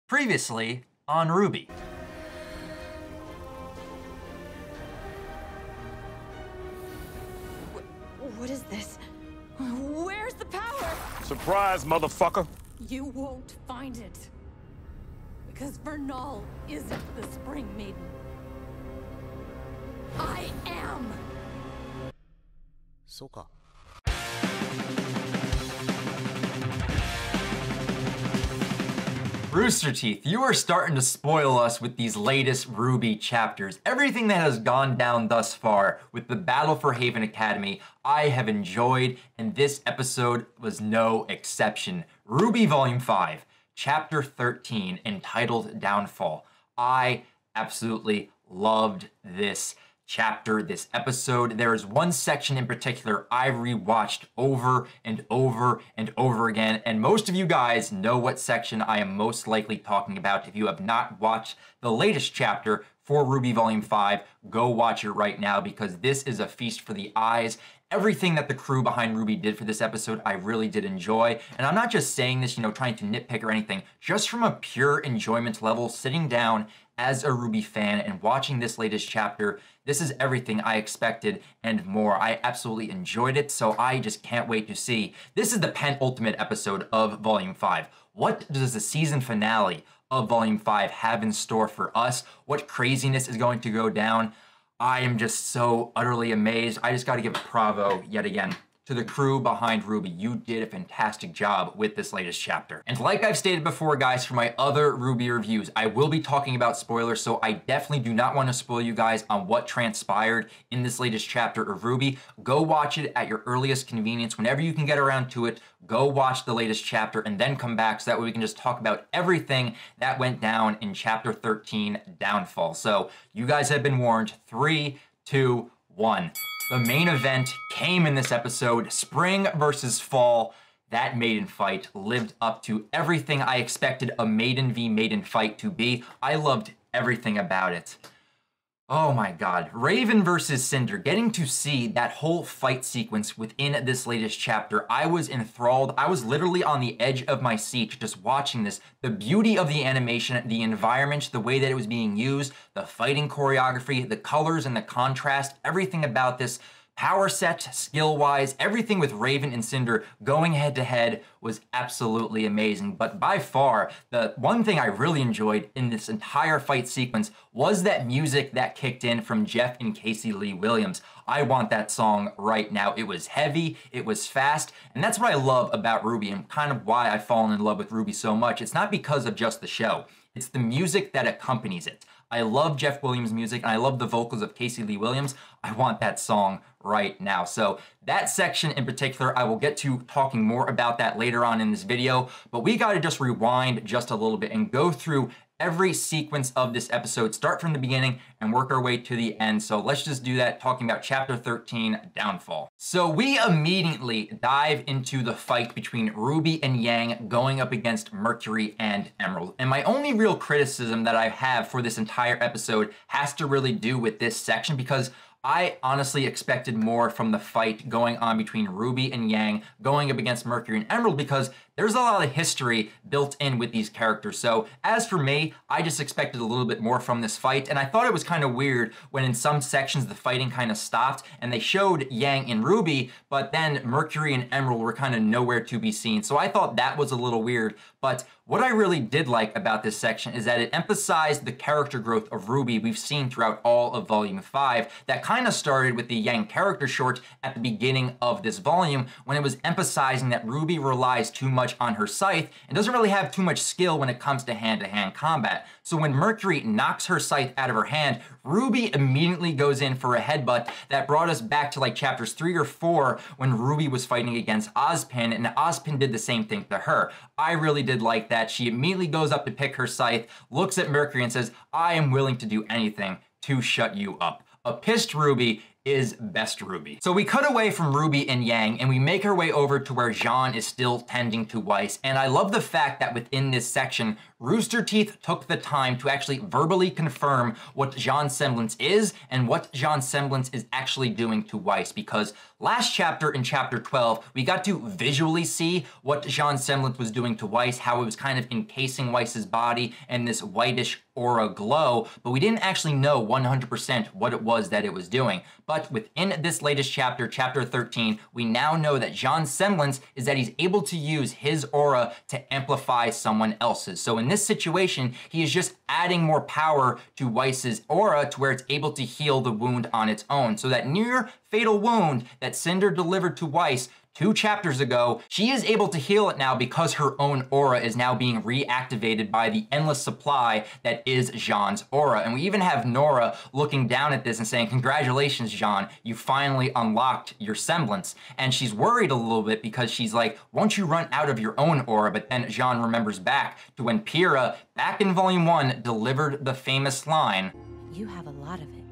Previously on RWBY. What is this? Where's the power? Surprise, motherfucker! You won't find it. Because Vernal isn't the Spring Maiden. I am! Soka. Rooster Teeth, you are starting to spoil us with these latest RWBY chapters. Everything that has gone down thus far with the battle for Haven Academy, I have enjoyed, and this episode was no exception. RWBY Volume 5, Chapter 13, entitled Downfall. I absolutely loved this chapter, this episode. There is one section in particular I rewatched over and over and over again, and most of you guys know what section I am most likely talking about. If you have not watched the latest chapter for RWBY Volume 5, go watch it right now because this is a feast for the eyes. Everything that the crew behind RWBY did for this episode, I really did enjoy. And I'm not just saying this, trying to nitpick or anything, just from a pure enjoyment level, sitting down as a RWBY fan and watching this latest chapter, this is everything I expected and more. I absolutely enjoyed it, so I just can't wait to see. This is the penultimate episode of Volume 5. What does the season finale of Volume 5 have in store for us? What craziness is going to go down? I am just so utterly amazed. I just got to give a bravo yet again to the crew behind RWBY. You did a fantastic job with this latest chapter. And like I've stated before, guys, for my other RWBY reviews, I will be talking about spoilers, so I definitely do not want to spoil you guys on what transpired in this latest chapter of RWBY. Go watch it at your earliest convenience. Whenever you can get around to it, go watch the latest chapter and then come back so that way we can just talk about everything that went down in Chapter 13, Downfall. So you guys have been warned. 3, 2, 1. The main event came in this episode, spring versus fall. That Maiden fight lived up to everything I expected a Maiden v Maiden fight to be. I loved everything about it. Oh my god. Raven versus Cinder, getting to see that whole fight sequence within this latest chapter, I was enthralled. I was literally on the edge of my seat just watching this. The beauty of the animation, the environment, the way that it was being used, the fighting choreography, the colors and the contrast, everything about this power set, skill-wise, everything with Raven and Cinder going head-to-head was absolutely amazing. But by far, the one thing I really enjoyed in this entire fight sequence was that music that kicked in from Jeff and Casey Lee Williams. I want that song right now. It was heavy, it was fast, and that's what I love about RWBY and kind of why I've fallen in love with RWBY so much. It's not because of just the show. It's the music that accompanies it. I love Jeff Williams' music, and I love the vocals of Casey Lee Williams. I want that song right now. So that section in particular, I will get to talking more about that later on in this video, but we got to just rewind just a little bit and go through every sequence of this episode, start from the beginning and work our way to the end. So let's just do that, talking about Chapter 13, Downfall. So we immediately dive into the fight between RWBY and Yang going up against Mercury and Emerald. And my only real criticism that I have for this entire episode has to really do with this section, because I honestly expected more from the fight going on between RWBY and Yang going up against Mercury and Emerald, because there's a lot of history built in with these characters. So as for me, I just expected a little bit more from this fight, and I thought it was kind of weird when in some sections the fighting kind of stopped and they showed Yang and RWBY, but then Mercury and Emerald were kind of nowhere to be seen. So I thought that was a little weird, but what I really did like about this section is that it emphasized the character growth of RWBY we've seen throughout all of Volume 5 that kind of started with the Yang character short at the beginning of this volume, when it was emphasizing that RWBY relies too much on her scythe and doesn't really have too much skill when it comes to hand-to-hand combat. So when Mercury knocks her scythe out of her hand, RWBY immediately goes in for a headbutt that brought us back to like chapters 3 or 4 when RWBY was fighting against Ozpin, and Ozpin did the same thing to her. I really did like that. She immediately goes up to pick her scythe, looks at Mercury and says, "I am willing to do anything to shut you up." A pissed RWBY is best RWBY. So we cut away from RWBY and Yang and we make our way over to where Jean is still tending to Weiss. And I love the fact that within this section, Rooster Teeth took the time to actually verbally confirm what Jean's semblance is and what Jean's semblance is actually doing to Weiss, because last chapter, in chapter 12, we got to visually see what Jean's semblance was doing to Weiss, how it was kind of encasing Weiss's body and this whitish aura glow, but we didn't actually know 100% what it was that it was doing. But within this latest chapter, chapter 13, we now know that Jean's semblance is that he's able to use his aura to amplify someone else's. So in this situation, he is just adding more power to Weiss's aura to where it's able to heal the wound on its own. So that near fatal wound that Cinder delivered to Weiss 2 chapters ago, she is able to heal it now because her own aura is now being reactivated by the endless supply that is Jean's aura. And we even have Nora looking down at this and saying, congratulations, Jean, you finally unlocked your semblance. And she's worried a little bit because she's like, won't you run out of your own aura? But then Jean remembers back to when Pyrrha, back in Volume 1, delivered the famous line, You have a lot of it.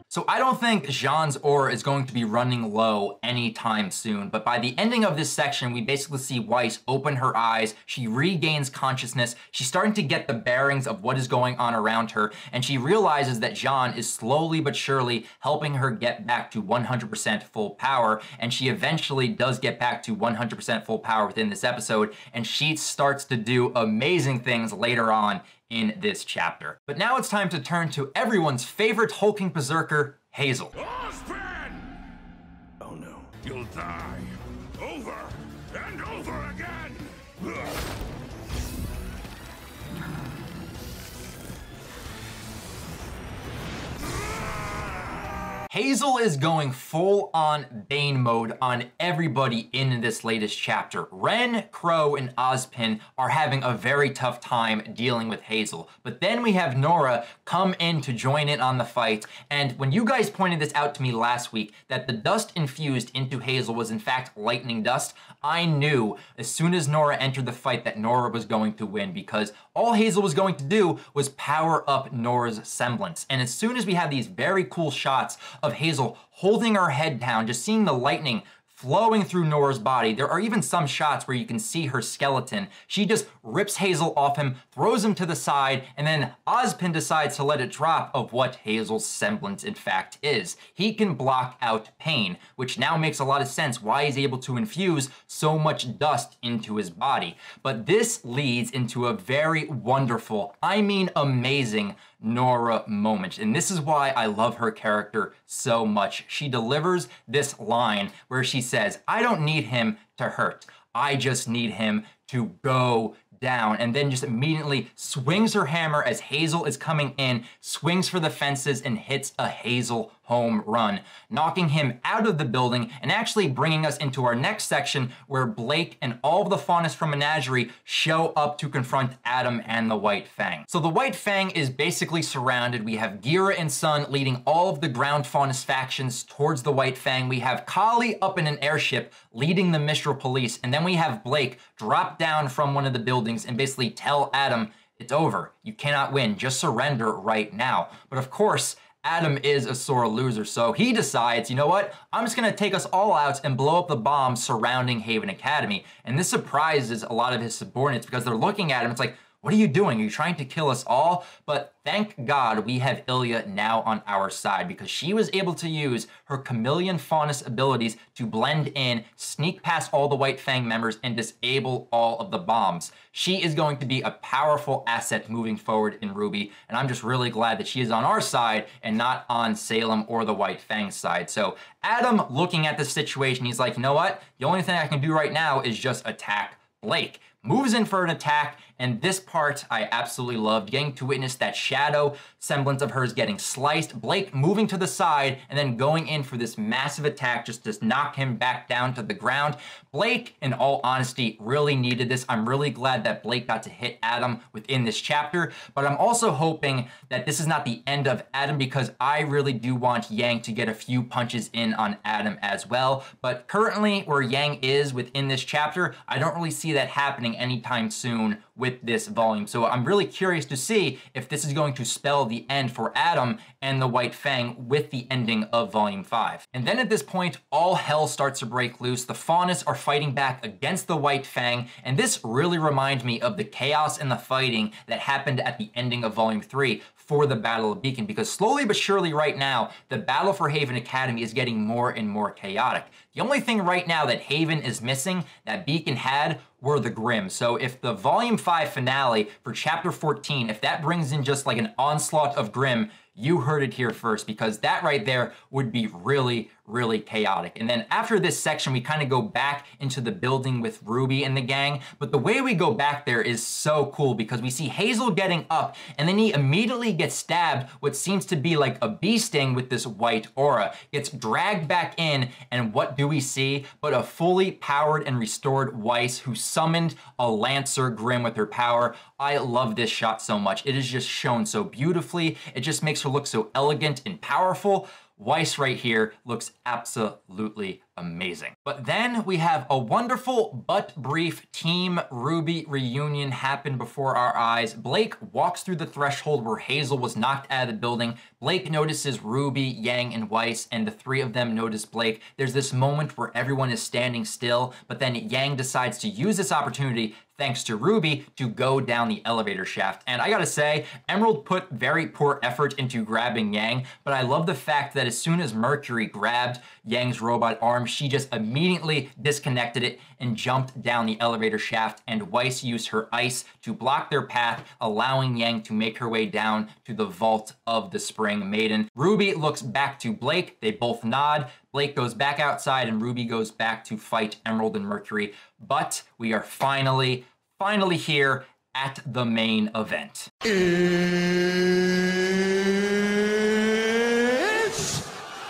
So I don't think Jean's aura is going to be running low anytime soon, but by the ending of this section, we basically see Weiss open her eyes, she regains consciousness, she's starting to get the bearings of what is going on around her, and she realizes that Jean is slowly but surely helping her get back to 100% full power, and she eventually does get back to 100% full power within this episode, and she starts to do amazing things later on in this chapter. But now it's time to turn to everyone's favorite hulking berserker, Hazel. Ozpin! Oh no. You'll die. Over and over again! Hazel is going full-on Bane mode on everybody in this latest chapter. Ren, Crow, and Ozpin are having a very tough time dealing with Hazel. But then we have Nora come in to join in on the fight, and when you guys pointed this out to me last week, that the dust infused into Hazel was in fact lightning dust, I knew as soon as Nora entered the fight that Nora was going to win, because all Hazel was going to do was power up Nora's semblance. And as soon as we have these very cool shots of Hazel holding her head down, just seeing the lightning flowing through Nora's body. There are even some shots where you can see her skeleton. She just rips Hazel off him, throws him to the side, and then Ozpin decides to let it drop of what Hazel's semblance in fact is. He can block out pain, which now makes a lot of sense why he's able to infuse so much dust into his body. But this leads into a very wonderful, I mean amazing, Nora moment. And this is why I love her character so much. She delivers this line where she says, I don't need him to hurt. I just need him to go down, and then just immediately swings her hammer as Hazel is coming in, swings for the fences and hits a Hazel home run, knocking him out of the building and actually bringing us into our next section where Blake and all of the Faunus from Menagerie show up to confront Adam and the White Fang. So the White Fang is basically surrounded. We have Gira and Sun leading all of the ground Faunus factions towards the White Fang. We have Kali up in an airship leading the Mistral police, and then we have Blake drop down from one of the buildings and basically tell Adam, it's over. You cannot win. Just surrender right now. But of course, Adam is a sore loser, so he decides, you know what, I'm just gonna take us all out and blow up the bombs surrounding Haven Academy. And this surprises a lot of his subordinates because they're looking at him, it's like, what are you doing? Are you trying to kill us all? But thank God we have Ilya now on our side, because she was able to use her chameleon Faunus abilities to blend in, sneak past all the White Fang members, and disable all of the bombs. She is going to be a powerful asset moving forward in RWBY, and I'm just really glad that she is on our side and not on Salem or the White Fang side. So Adam, looking at this situation, he's like, you know what? The only thing I can do right now is just attack Blake. Moves in for an attack, and this part I absolutely loved, getting to witness that shadow semblance of hers getting sliced, Blake moving to the side, and then going in for this massive attack just to knock him back down to the ground. Blake, in all honesty, really needed this. I'm really glad that Blake got to hit Adam within this chapter, but I'm also hoping that this is not the end of Adam, because I really do want Yang to get a few punches in on Adam as well. But currently, where Yang is within this chapter, I don't really see that happening anytime soon with this volume. So I'm really curious to see if this is going to spell the end for Adam and the White Fang with the ending of volume 5. And then at this point, all hell starts to break loose. The Faunus are fighting back against the White Fang, and this really reminds me of the chaos and the fighting that happened at the ending of volume 3 for the Battle of Beacon, because slowly but surely right now, the battle for Haven Academy is getting more and more chaotic. The only thing right now that Haven is missing that Beacon had were the Grimm. So if the volume 5 finale for chapter 14, if that brings in just like an onslaught of Grimm, you heard it here first, because that right there would be really, really chaotic. And then after this section, we kind of go back into the building with RWBY and the gang. But the way we go back there is so cool, because we see Hazel getting up, and then he immediately gets stabbed what seems to be like a bee sting with this white aura. Gets dragged back in, and what do we see but a fully powered and restored Weiss, who summoned a Lancer Grimm with her power. I love this shot so much. It is just shown so beautifully. It just makes her look so elegant and powerful. Weiss right here looks absolutely amazing. But then we have a wonderful but brief Team RWBY reunion happen before our eyes. Blake walks through the threshold where Hazel was knocked out of the building. Blake notices RWBY, Yang, and Weiss, and the three of them notice Blake. There's this moment where everyone is standing still, but then Yang decides to use this opportunity, thanks to RWBY, to go down the elevator shaft. And I gotta say, Emerald put very poor effort into grabbing Yang, but I love the fact that as soon as Mercury grabbed Yang's robot arm, she just immediately disconnected it and jumped down the elevator shaft, and Weiss used her ice to block their path, allowing Yang to make her way down to the vault of the Spring Maiden. RWBY looks back to Blake, they both nod. Blake goes back outside and RWBY goes back to fight Emerald and Mercury. But we are finally here at the main event. It's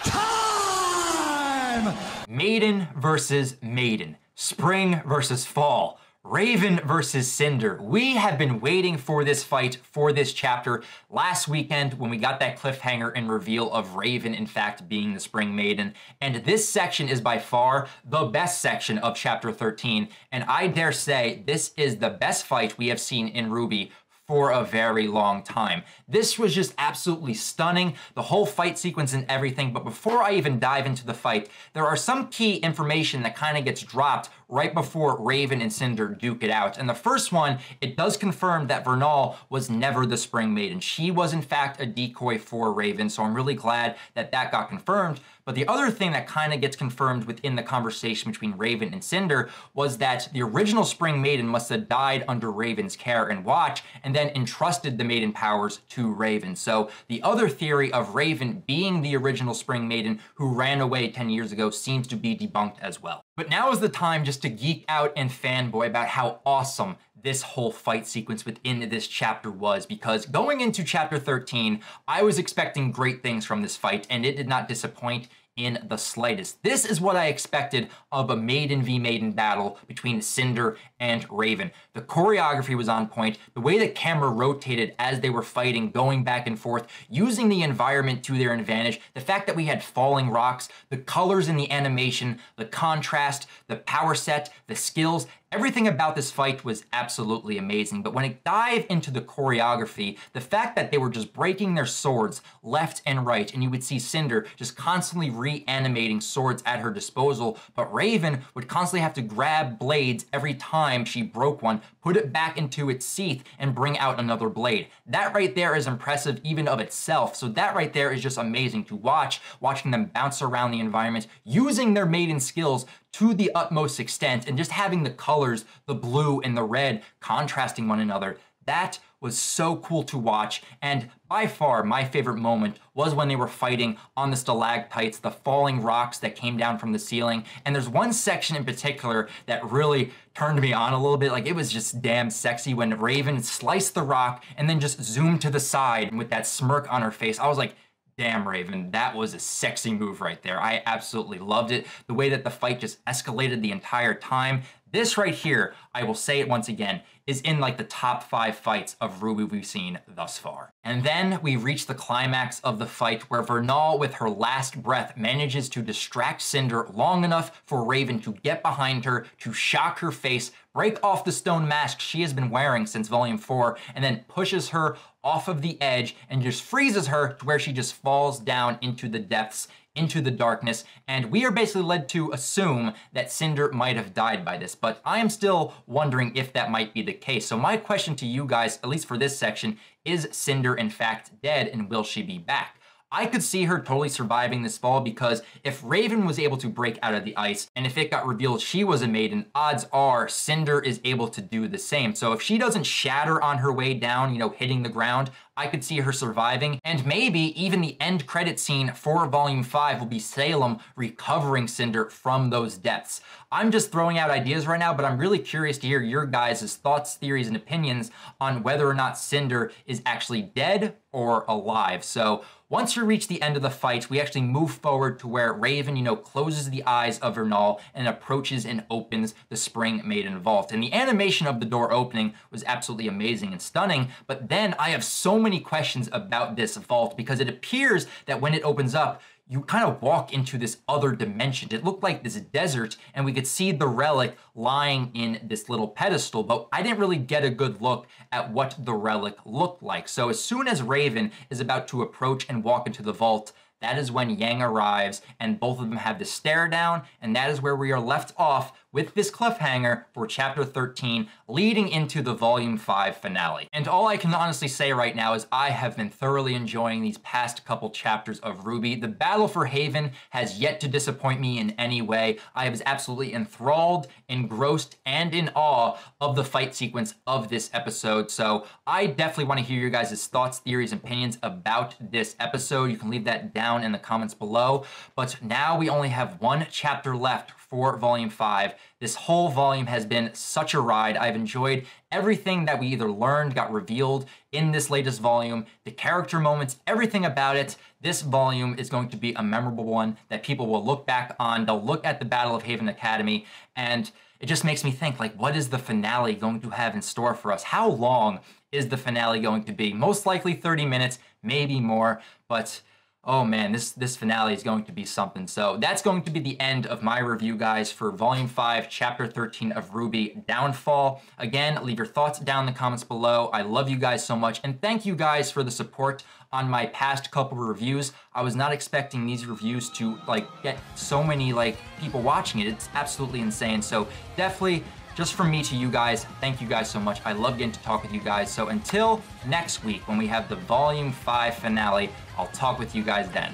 time! Maiden versus Maiden. Spring versus fall. Raven versus Cinder. We have been waiting for this fight for this chapter last weekend when we got that cliffhanger and reveal of Raven in fact being the Spring Maiden. And this section is by far the best section of chapter 13. And I dare say this is the best fight we have seen in RWBY for a very long time. This was just absolutely stunning, the whole fight sequence and everything. But before I even dive into the fight, there are some key information that kind of gets dropped right before Raven and Cinder duke it out. And the first one, it does confirm that Vernal was never the Spring Maiden. She was in fact a decoy for Raven, so I'm really glad that that got confirmed. But the other thing that kind of gets confirmed within the conversation between Raven and Cinder was that the original Spring Maiden must have died under Raven's care and watch, and then entrusted the Maiden powers to Raven. So the other theory of Raven being the original Spring Maiden who ran away 10 years ago seems to be debunked as well. But now is the time just to geek out and fanboy about how awesome this whole fight sequence within this chapter was, because going into chapter 13, I was expecting great things from this fight, and it did not disappoint in the slightest. This is what I expected of a Maiden v Maiden battle between Cinder and Raven. The choreography was on point, the way the camera rotated as they were fighting, going back and forth, using the environment to their advantage, the fact that we had falling rocks, the colors in the animation, the contrast, the power set, the skills, everything about this fight was absolutely amazing. But when it dived into the choreography, the fact that they were just breaking their swords left and right, and you would see Cinder just constantly reanimating swords at her disposal, but Raven would constantly have to grab blades every time she broke one, put it back into its sheath, and bring out another blade. That right there is impressive even of itself. So that right there is just amazing to watch, watching them bounce around the environment, using their Maiden skills to the utmost extent, and just having the colors, the blue and the red, contrasting one another. That was so cool to watch, and by far my favorite moment was when they were fighting on the stalactites, the falling rocks that came down from the ceiling. And there's one section in particular that really turned me on a little bit. Like, it was just damn sexy when Raven sliced the rock and then just zoomed to the side with that smirk on her face. I was like, damn, Raven, that was a sexy move right there. I absolutely loved it. The way that the fight just escalated the entire time, This right here, I will say it once again, is in like the top 5 fights of RWBY we've seen thus far. And then we reach the climax of the fight where Vernal, with her last breath, manages to distract Cinder long enough for Raven to get behind her, to shock her face, break off the stone mask she has been wearing since Volume 4, and then pushes her off of the edge and just freezes her to where she just falls down into the depths, into the darkness, and we are basically led to assume that Cinder might have died by this, but I am still wondering if that might be the case. So my question to you guys, at least for this section, is Cinder in fact dead, and will she be back? I could see her totally surviving this fall, because if Raven was able to break out of the ice, and if it got revealed she was a maiden, odds are Cinder is able to do the same. So if she doesn't shatter on her way down, you know, hitting the ground, I could see her surviving, and maybe even the end credit scene for Volume 5 will be Salem recovering Cinder from those depths. I'm just throwing out ideas right now, but I'm really curious to hear your guys' thoughts, theories, and opinions on whether or not Cinder is actually dead or alive. So once we reach the end of the fight, we actually move forward to where Raven, you know, closes the eyes of Vernal and approaches and opens the Spring Maiden vault. And the animation of the door opening was absolutely amazing and stunning, but then I have so many questions about this vault, because it appears that when it opens up, you kind of walk into this other dimension. It looked like this desert, and we could see the relic lying in this little pedestal, but I didn't really get a good look at what the relic looked like. So as soon as Raven is about to approach and walk into the vault, that is when Yang arrives, and both of them have the stare down, and that is where we are left off with this cliffhanger for Chapter 13, leading into the Volume 5 finale. And all I can honestly say right now is I have been thoroughly enjoying these past couple chapters of RWBY. The battle for Haven has yet to disappoint me in any way. I was absolutely enthralled, engrossed, and in awe of the fight sequence of this episode. So I definitely want to hear your guys' thoughts, theories, and opinions about this episode. You can leave that down in the comments below. But now we only have one chapter left for Volume 5. This whole volume has been such a ride. I've enjoyed everything that we either learned, got revealed in this latest volume, the character moments, everything about it. This volume is going to be a memorable one that people will look back on. They'll look at the Battle of Haven Academy, and it just makes me think, like, what is the finale going to have in store for us? How long is the finale going to be? Most likely 30 minutes, maybe more, but oh man, this finale is going to be something. So that's going to be the end of my review, guys, for Volume 5, Chapter 13 of RWBY Downfall. Again, leave your thoughts down in the comments below. I love you guys so much, and thank you guys for the support on my past couple reviews. I was not expecting these reviews to like get so many like people watching it. It's absolutely insane. So definitely, just from me to you guys, thank you guys so much. I love getting to talk with you guys. So until next week when we have the Volume 5 finale, I'll talk with you guys then.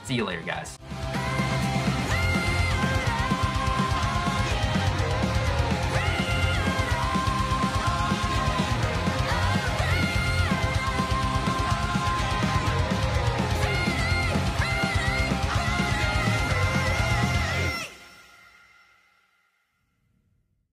See you later, guys.